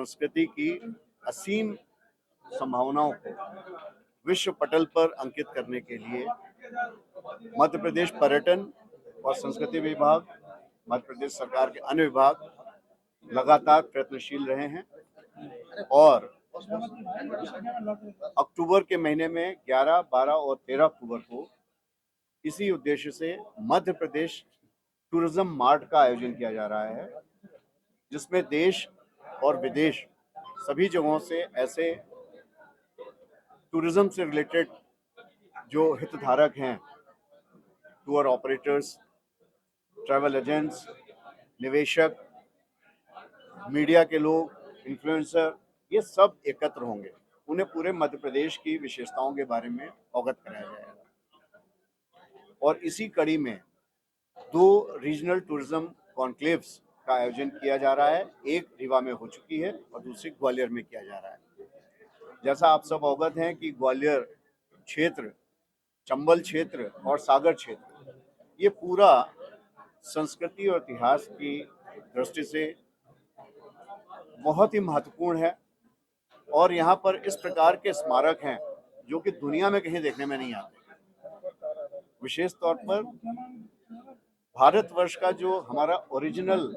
संस्कृति की असीम संभावनाओं को विश्व पटल पर अंकित करने के लिए मध्य प्रदेश पर्यटन और संस्कृति विभाग, मध्य प्रदेश सरकार के अन्य विभाग लगातार प्रयत्नशील रहे हैं और अक्टूबर के महीने में 11, 12 और 13 अक्टूबर को इसी उद्देश्य से मध्य प्रदेश टूरिज्म मार्ट का आयोजन किया जा रहा है, जिसमें देश और विदेश सभी जगहों से ऐसे टूरिज्म से रिलेटेड जो हितधारक हैं, टूर ऑपरेटर्स, ट्रैवल एजेंट्स, निवेशक, मीडिया के लोग, इन्फ्लुएंसर, ये सब एकत्र होंगे। उन्हें पूरे मध्य प्रदेश की विशेषताओं के बारे में अवगत कराया जाएगा और इसी कड़ी में 2 रीजनल टूरिज्म कॉन्क्लेव्स का आयोजन किया जा रहा है। एक रीवा में हो चुकी है और दूसरी ग्वालियर में किया जा रहा है। जैसा आप सब अवगत हैं कि ग्वालियर क्षेत्र, चंबल क्षेत्र और सागर क्षेत्र ये पूरा संस्कृति और इतिहास की दृष्टि से बहुत ही महत्वपूर्ण है और यहाँ पर इस प्रकार के स्मारक हैं जो कि दुनिया में कहीं देखने में नहीं आते। विशेष तौर पर भारतवर्ष का जो हमारा ओरिजिनल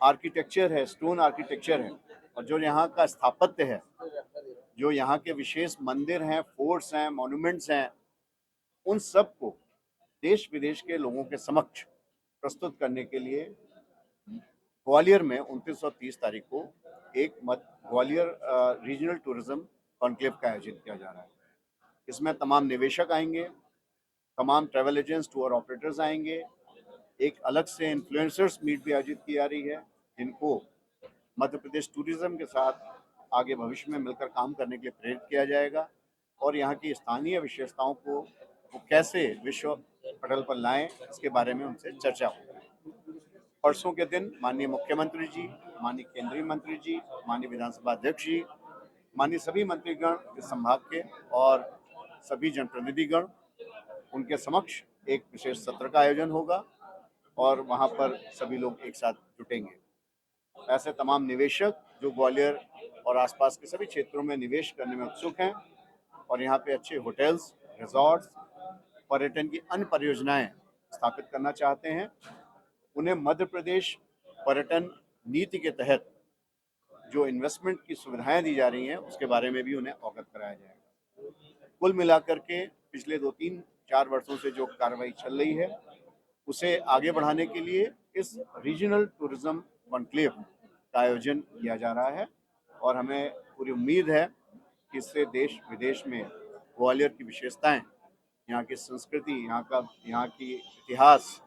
आर्किटेक्चर है, स्टोन आर्किटेक्चर है, और जो यहाँ का स्थापत्य है, जो यहाँ के विशेष मंदिर हैं, फोर्ट्स हैं, मॉन्यूमेंट्स हैं, उन सब को देश विदेश के लोगों के समक्ष प्रस्तुत करने के लिए ग्वालियर में 29 और 30 तारीख को एक ग्वालियर रीजनल टूरिज्म कॉन्क्लेव का आयोजन किया जा रहा है। इसमें तमाम निवेशक आएंगे, तमाम ट्रैवल एजेंट्स, टूर ऑपरेटर्स आएंगे। एक अलग से इन्फ्लुएंसर्स मीट भी आयोजित की जा रही है, जिनको मध्य प्रदेश टूरिज्म के साथ आगे भविष्य में मिलकर काम करने के लिए प्रेरित किया जाएगा और यहाँ की स्थानीय विशेषताओं को वो कैसे विश्व पटल पर लाएं, इसके बारे में उनसे चर्चा होगी। परसों के दिन माननीय मुख्यमंत्री जी, माननीय केंद्रीय मंत्री जी, माननीय विधानसभा अध्यक्ष जी, माननीय सभी मंत्रीगण इस संभाग के और सभी जनप्रतिनिधिगण, उनके समक्ष एक विशेष सत्र का आयोजन होगा और वहाँ पर सभी लोग एक साथ जुटेंगे। ऐसे तमाम निवेशक जो ग्वालियर और आसपास के सभी क्षेत्रों में निवेश करने में उत्सुक हैं और यहाँ पे अच्छे होटल्स, रिजॉर्ट्स, पर्यटन की अन्य परियोजनाएं स्थापित करना चाहते हैं, उन्हें मध्य प्रदेश पर्यटन नीति के तहत जो इन्वेस्टमेंट की सुविधाएं दी जा रही हैं उसके बारे में भी उन्हें अवगत कराया जाएगा। कुल मिलाकर के पिछले 2-3-4 वर्षों से जो कार्रवाई चल रही है उसे आगे बढ़ाने के लिए इस रीजनल टूरिज्म कॉन्क्लेव का आयोजन किया जा रहा है और हमें पूरी उम्मीद है कि इससे देश विदेश में ग्वालियर की विशेषताएं, यहाँ की संस्कृति, यहाँ की इतिहास,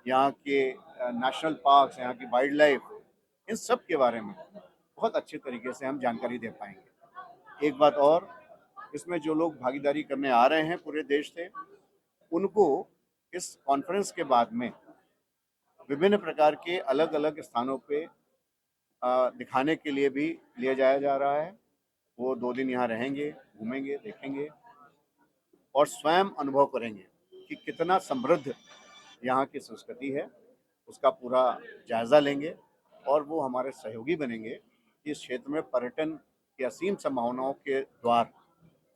यहाँ के नेशनल पार्क्स, यहाँ की वाइल्ड लाइफ, इन सब के बारे में बहुत अच्छे तरीके से हम जानकारी दे पाएंगे। एक बात और, इसमें जो लोग भागीदारी करने आ रहे हैं पूरे देश से, उनको इस कॉन्फ्रेंस के बाद में विभिन्न प्रकार के अलग अलग स्थानों पे दिखाने के लिए भी लिया जाया जा रहा है। वो 2 दिन यहाँ रहेंगे, घूमेंगे, देखेंगे और स्वयं अनुभव करेंगे कि कितना समृद्ध यहाँ की संस्कृति है। उसका पूरा जायजा लेंगे और वो हमारे सहयोगी बनेंगे कि इस क्षेत्र में पर्यटन की असीम संभावनाओं के द्वार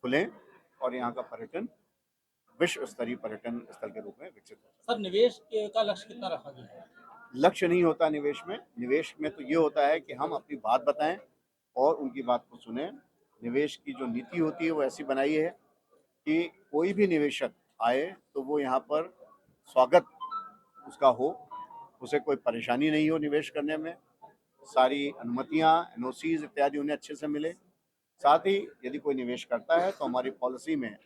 खुलें और यहाँ का पर्यटन विश्व स्तरीय पर्यटन स्थल के रूप में विकसित हो। सर, निवेश का लक्ष्य कितना रखा गया है? लक्ष्य नहीं होता निवेश में। निवेश में तो ये होता है कि हम अपनी बात बताएं और उनकी बात को सुने। निवेश की जो नीति होती है वो ऐसी बनाई है कि कोई भी निवेशक आए तो वो यहाँ पर स्वागत उसका हो, उसे कोई परेशानी नहीं हो निवेश करने में, सारी अनुमतियाँ, एनओसीज इत्यादि उन्हें अच्छे से मिले। साथ ही यदि कोई निवेश करता है तो हमारी पॉलिसी में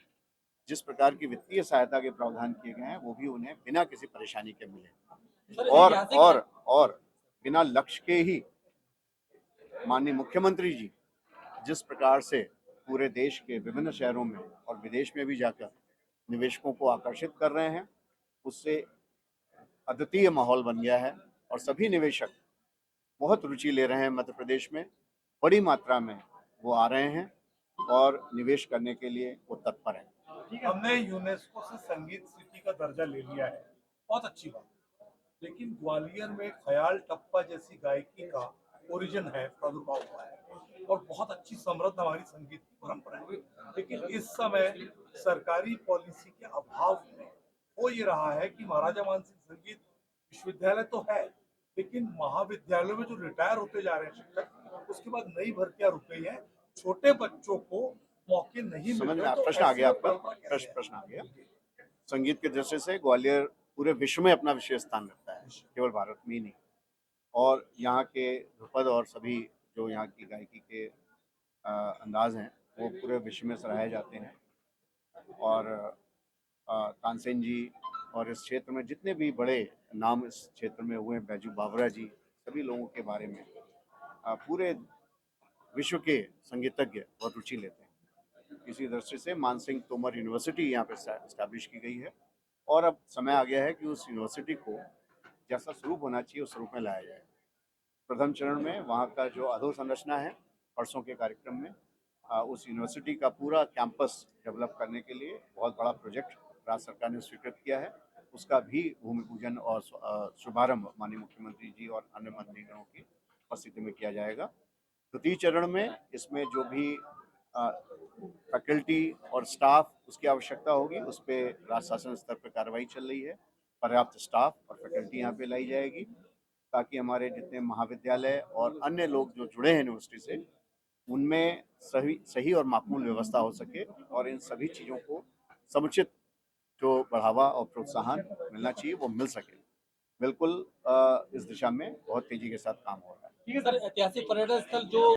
जिस प्रकार की वित्तीय सहायता के प्रावधान किए गए हैं वो भी उन्हें बिना किसी परेशानी के मिले और बिना लक्ष्य के ही माननीय मुख्यमंत्री जी जिस प्रकार से पूरे देश के विभिन्न शहरों में और विदेश में भी जाकर निवेशकों को आकर्षित कर रहे हैं, उससे अद्वितीय माहौल बन गया है और सभी निवेशक बहुत रुचि ले रहे हैं मध्य प्रदेश में। बड़ी मात्रा में वो आ रहे हैं और निवेश करने के लिए वो तत्पर हैं। हमने यूनेस्को से संगीत सिटी का दर्जा ले लिया है, बहुत अच्छी बात। लेकिन ग्वालियर में ख्याल टप्पा जैसी गायकी का ओरिजिन है, प्रादुर्भाव हुआ है और बहुत अच्छी समृद्ध हमारी संगीत की परंपरा है। लेकिन इस समय सरकारी पॉलिसी के अभाव में हो ये रहा है कि महाराजा मानसिंह संगीत विश्वविद्यालय तो है, लेकिन महाविद्यालयों में जो रिटायर होते जा रहे हैं शिक्षक, उसके बाद नई भर्तियां रुक गई हैं, छोटे बच्चों को मौके नहीं मिल समझ में रहे। तो प्रश्न आ ऐसे गया में आपका, परंपरा कैसे है? प्रश्न आ गया। संगीत के दृष्टि से ग्वालियर पूरे विश्व में अपना विशेष स्थान रखता है, केवल भारत में ही नहीं। और यहाँ के ध्रुपद और सभी जो यहाँ की गायकी के अंदाज हैं वो पूरे विश्व में सराहे जाते हैं। और तानसेन जी और इस क्षेत्र में जितने भी बड़े नाम इस क्षेत्र में हुए हैं, बैजू बावरा जी, सभी लोगों के बारे में पूरे विश्व के संगीतज्ञ बहुत रुचि लेते हैं। इसी दृष्टि से मानसिंह तोमर यूनिवर्सिटी यहाँ पे इस्टेब्लिश की गई है और अब समय आ गया है कि उस यूनिवर्सिटी को जैसा स्वरूप होना चाहिए उस स्वरूप में लाया जाए। प्रथम चरण में वहाँ का जो अधोसंरचना है, परसों के कार्यक्रम में उस यूनिवर्सिटी का पूरा कैंपस डेवलप करने के लिए बहुत बड़ा प्रोजेक्ट राज्य सरकार ने स्वीकृत किया है। उसका भी भूमि पूजन और शुभारंभ माननीय मुख्यमंत्री जी और अन्य मंत्रीगणों की उपस्थिति में किया जाएगा। द्वितीय चरण में इसमें जो भी फैकल्टी और स्टाफ उसकी आवश्यकता होगी, उस पर राज्य शासन स्तर पर कार्रवाई चल रही है। पर्याप्त स्टाफ और फैकल्टी यहाँ पे लाई जाएगी ताकि हमारे जितने महाविद्यालय और अन्य लोग जो जुड़े हैं यूनिवर्सिटी से, उनमें सही और माकूल व्यवस्था हो सके और इन सभी चीज़ों को समुचित जो बढ़ावा और प्रोत्साहन मिलना चाहिए वो मिल सके। बिल्कुल इस दिशा में बहुत तेजी के साथ काम हो रहा है। सर, ऐतिहासिक पर्यटन स्थल जो